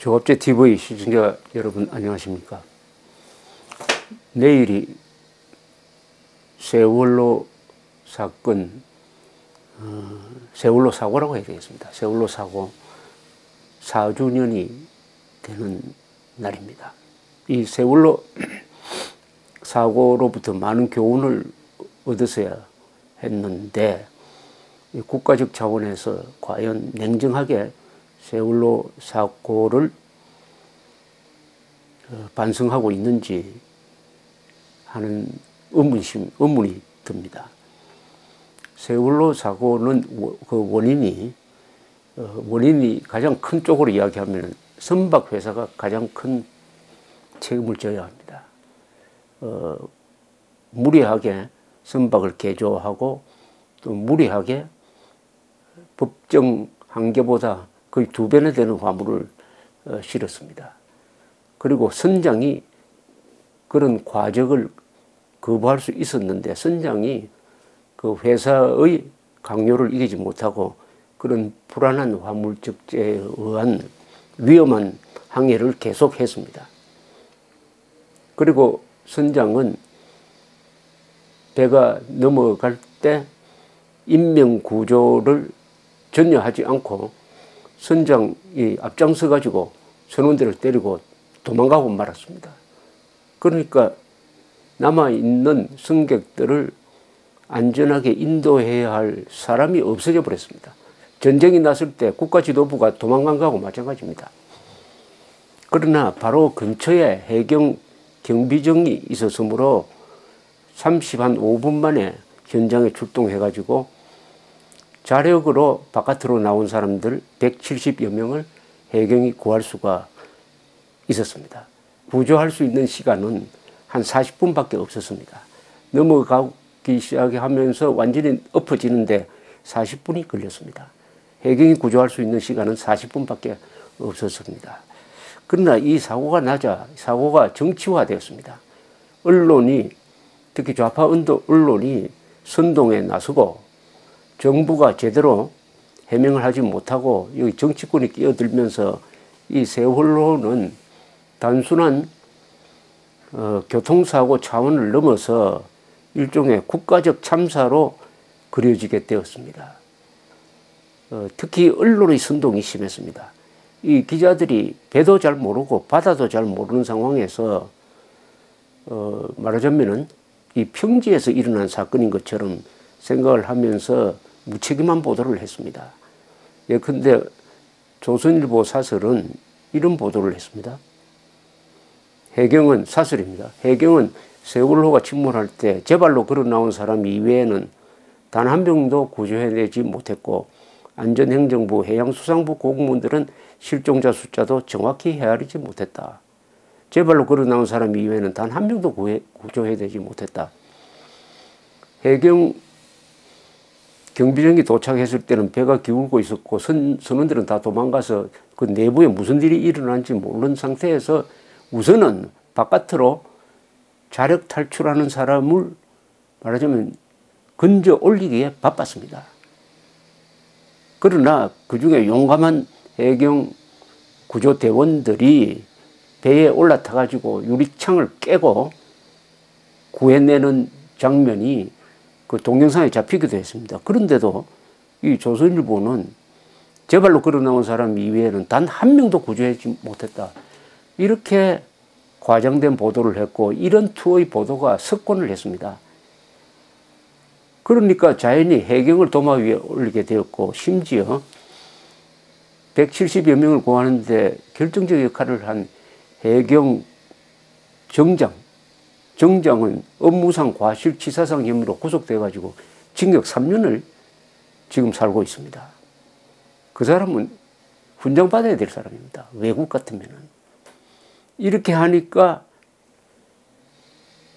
조갑제 TV 시청자 여러분 안녕하십니까. 내일이 세월호 사건, 세월호 사고라고 해야 되겠습니다. 세월호 사고 4주년이 되는 날입니다. 이 세월호 사고로부터 많은 교훈을 얻었어야 했는데 국가적 차원에서 과연 냉정하게 세월호 사고를 반성하고 있는지 하는 의문이 듭니다. 세월호 사고는 그 원인이 가장 큰 쪽으로 이야기하면 선박회사가 가장 큰 책임을 져야 합니다. 무리하게 선박을 개조하고 또 무리하게 법정 한계보다 거의 2배나 되는 화물을 실었습니다. 그리고 선장이 그런 과적을 거부할 수 있었는데 선장이 그 회사의 강요를 이기지 못하고 그런 불안한 화물 적재에 의한 위험한 항해를 계속했습니다. 그리고 선장은 배가 넘어갈 때 인명 구조를 전혀 하지 않고 선장이 앞장서 가지고 선원들을 때리고 도망가고 말았습니다. 그러니까 남아있는 승객들을 안전하게 인도해야 할 사람이 없어져 버렸습니다. 전쟁이 났을 때 국가 지도부가 도망간 거하고 마찬가지입니다. 그러나 바로 근처에 해경 경비정이 있었으므로 5분 만에 현장에 출동해 가지고 자력으로 바깥으로 나온 사람들 170여 명을 해경이 구할 수가 있었습니다. 구조할 수 있는 시간은 한 40분밖에 없었습니다. 넘어가기 시작하면서 완전히 엎어지는데 40분이 걸렸습니다. 해경이 구조할 수 있는 시간은 40분밖에 없었습니다. 그러나 이 사고가 나자 사고가 정치화되었습니다. 언론이 특히 좌파 언론이 선동에 나서고 정부가 제대로 해명을 하지 못하고 여기 정치권이 끼어들면서 이 세월호는 단순한 교통사고 차원을 넘어서 일종의 국가적 참사로 그려지게 되었습니다. 특히 언론의 선동이 심했습니다. 이 기자들이 배도 잘 모르고 바다도 잘 모르는 상황에서 말하자면은 이 평지에서 일어난 사건인 것처럼 생각을 하면서 무책임한 보도를 했습니다. 예컨대 조선일보 사설은 이런 보도를 했습니다. 해경은 사설입니다. 해경은 세월호가 침몰할 때 제발로 걸어 나온 사람 이외에는 단 한 명도 구조해내지 못했고 안전행정부, 해양수산부 공무원들은 실종자 숫자도 정확히 헤아리지 못했다. 제발로 걸어 나온 사람 이외에는 단 한 명도 구조해내지 못했다. 해경 경비정이 도착했을 때는 배가 기울고 있었고 선원들은 다 도망가서 그 내부에 무슨 일이 일어난지 모르는 상태에서 우선은 바깥으로 자력 탈출하는 사람을 말하자면 건져 올리기에 바빴습니다. 그러나 그중에 용감한 해경 구조대원들이 배에 올라타 가지고 유리창을 깨고 구해내는 장면이 그 동영상에 잡히기도 했습니다. 그런데도 이 조선일보는 제발로 걸어 나온 사람 이외에는 단 한 명도 구조하지 못했다. 이렇게 과장된 보도를 했고 이런 투의 보도가 석권을 했습니다. 그러니까 자연히 해경을 도마 위에 올리게 되었고 심지어 170여 명을 구하는데 결정적 역할을 한 해경 정장은 업무상 과실치사상 혐의로 구속돼 가지고 징역 3년을 지금 살고 있습니다. 그 사람은 훈장 받아야 될 사람입니다. 외국 같으면은. 이렇게 하니까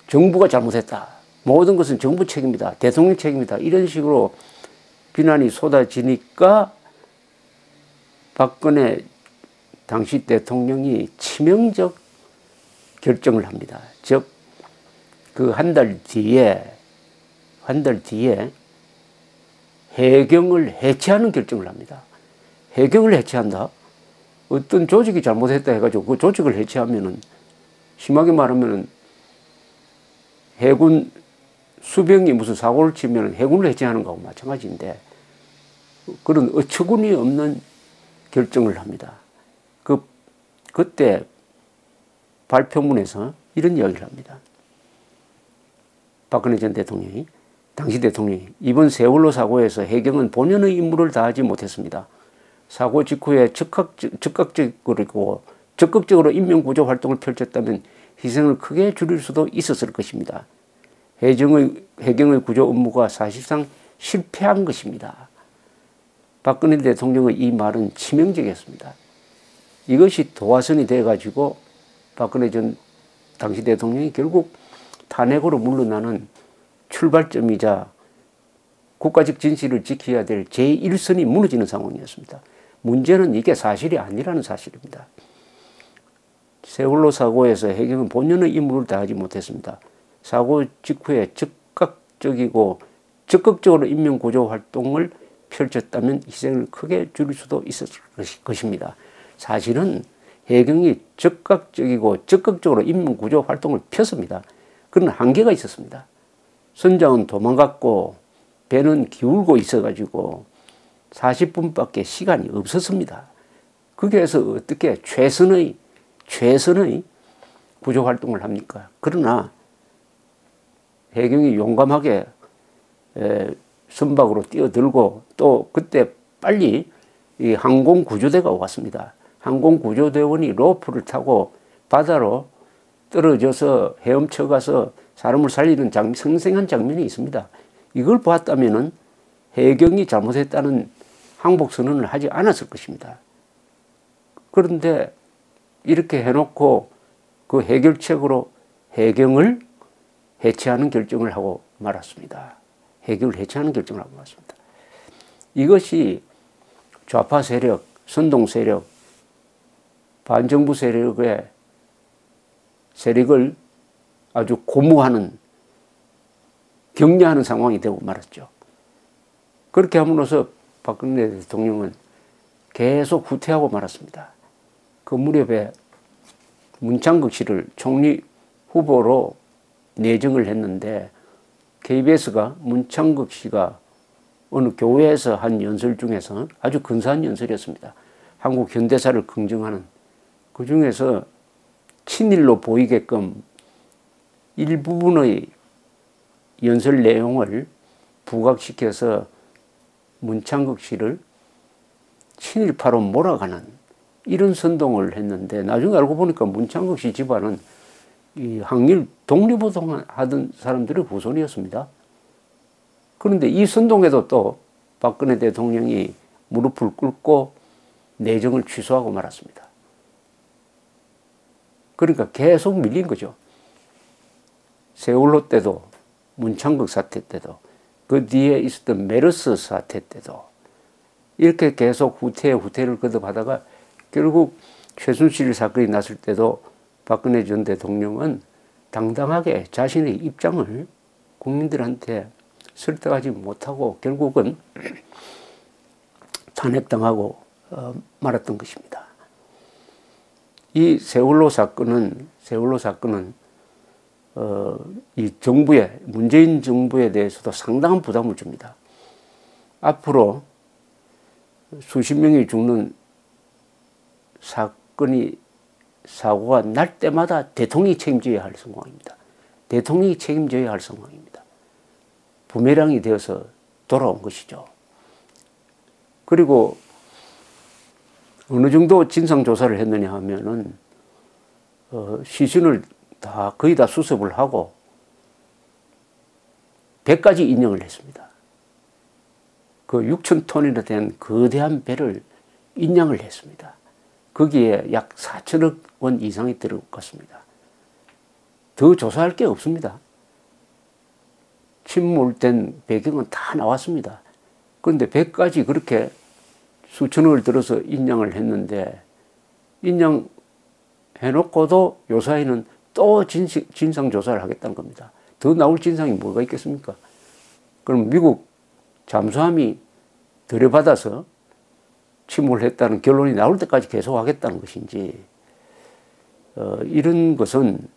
정부가 잘못했다. 모든 것은 정부 책임이다. 대통령 책임이다. 이런 식으로 비난이 쏟아지니까 박근혜 당시 대통령이 치명적 결정을 합니다. 즉, 그 한 달 뒤에 해경을 해체하는 결정을 합니다. 해경을 해체한다? 어떤 조직이 잘못했다 해가지고 그 조직을 해체하면은 심하게 말하면은 해군 수병이 무슨 사고를 치면 해군을 해체하는 거하고 마찬가지인데 그런 어처구니 없는 결정을 합니다. 그때 발표문에서 이런 이야기를 합니다. 박근혜 전 대통령이, 당시 대통령이 이번 세월호 사고에서 해경은 본연의 임무를 다하지 못했습니다. 사고 직후에 적극적으로 인명구조 활동을 펼쳤다면 희생을 크게 줄일 수도 있었을 것입니다. 해경의 구조 업무가 사실상 실패한 것입니다. 박근혜 대통령의 이 말은 치명적이었습니다. 이것이 도화선이 돼가지고 박근혜 전 당시 대통령이 결국 탄핵으로 물러나는 출발점이자 국가적 진실을 지켜야 될 제1선이 무너지는 상황이었습니다. 문제는 이게 사실이 아니라는 사실입니다. 세월호 사고에서 해경은 본연의 임무를 다하지 못했습니다. 사고 직후에 적극적으로 인명구조 활동을 펼쳤다면 희생을 크게 줄일 수도 있었을 것입니다. 사실은 해경이 적극적으로 인명구조 활동을 폈습니다. 그런 한계가 있었습니다. 선장은 도망갔고 배는 기울고 있어가지고 40분밖에 시간이 없었습니다. 거기에서 어떻게 최선의 구조 활동을 합니까? 그러나 해경이 용감하게 선박으로 뛰어들고 또 그때 빨리 이 항공구조대가 왔습니다. 항공구조대원이 로프를 타고 바다로 떨어져서 헤엄쳐 가서 사람을 살리는 생생한 장면이 있습니다. 이걸 보았다면 해경이 잘못했다는 항복선언을 하지 않았을 것입니다. 그런데 이렇게 해놓고 그 해결책으로 해경을 해체하는 결정을 하고 말았습니다. 해경을 해체하는 결정을 하고 말았습니다. 이것이 좌파 세력, 선동 세력, 반정부 세력의 세력을 아주 고무하는, 격려하는 상황이 되고 말았죠. 그렇게 함으로써 박근혜 대통령은 계속 후퇴하고 말았습니다. 그 무렵에 문창극 씨를 총리 후보로 내정을 했는데 KBS가 문창극 씨가 어느 교회에서 한 연설 중에서 아주 근사한 연설이었습니다. 한국 현대사를 긍정하는, 그 중에서 친일로 보이게끔 일부분의 연설 내용을 부각시켜서 문창극 씨를 친일파로 몰아가는 이런 선동을 했는데 나중에 알고 보니까 문창극 씨 집안은 이 항일 독립운동 하던 사람들의 후손이었습니다. 그런데 이 선동에도 또 박근혜 대통령이 무릎을 꿇고 내정을 취소하고 말았습니다. 그러니까 계속 밀린 거죠. 세월호 때도, 문창극 사태 때도, 그 뒤에 있었던 메르스 사태 때도 이렇게 계속 후퇴를 거듭하다가 결국 최순실 사건이 났을 때도 박근혜 전 대통령은 당당하게 자신의 입장을 국민들한테 설득하지 못하고 결국은 탄핵당하고 말았던 것입니다. 이 세월호 사건은 이 정부에, 문재인 정부에 대해서도 상당한 부담을 줍니다. 앞으로 수십 명이 죽는 사고가 날 때마다 대통령이 책임져야 할 상황입니다. 대통령이 책임져야 할 상황입니다. 부메랑이 되어서 돌아온 것이죠. 그리고 어느 정도 진상조사를 했느냐 하면은, 시신을 거의 다 수습을 하고, 배까지 인정을 했습니다. 그 6,000톤이나 된 거대한 배를 인양을 했습니다. 거기에 약 4천억 원 이상이 들어갔습니다. 더 조사할 게 없습니다. 침몰된 배경은 다 나왔습니다. 그런데 배까지 그렇게 수천억을 들어서 인양을 했는데 인양해놓고도 요사이는 또 진상조사를 하겠다는 겁니다. 더 나올 진상이 뭐가 있겠습니까? 그럼 미국 잠수함이 들여받아서 침몰했다는 결론이 나올 때까지 계속하겠다는 것인지, 이런 것은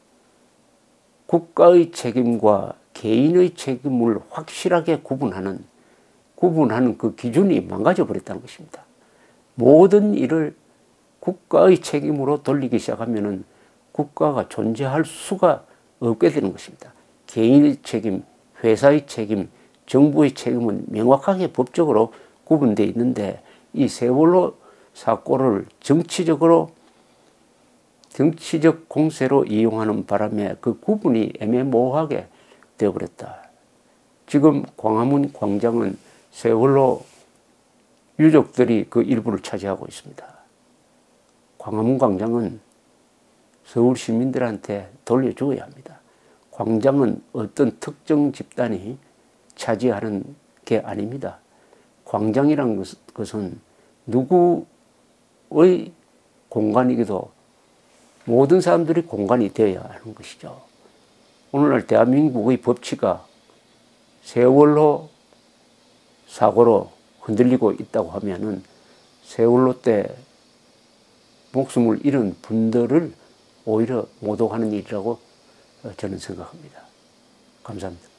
국가의 책임과 개인의 책임을 확실하게 구분하는 그 기준이 망가져 버렸다는 것입니다. 모든 일을 국가의 책임으로 돌리기 시작하면은 국가가 존재할 수가 없게 되는 것입니다. 개인의 책임, 회사의 책임, 정부의 책임은 명확하게 법적으로 구분되어 있는데, 이 세월호 사고를 정치적 공세로 이용하는 바람에 그 구분이 애매모호하게 되어버렸다. 지금 광화문 광장은 세월호 유족들이 그 일부를 차지하고 있습니다. 광화문 광장은 서울 시민들한테 돌려주어야 합니다. 광장은 어떤 특정 집단이 차지하는 게 아닙니다. 광장이라는 것은 누구의 공간이기도 모든 사람들이 공간이 되어야 하는 것이죠. 오늘날 대한민국의 법치가 세월호 사고로 흔들리고 있다고 하면은 세월호 때 목숨을 잃은 분들을 오히려 모독하는 일이라고 저는 생각합니다. 감사합니다.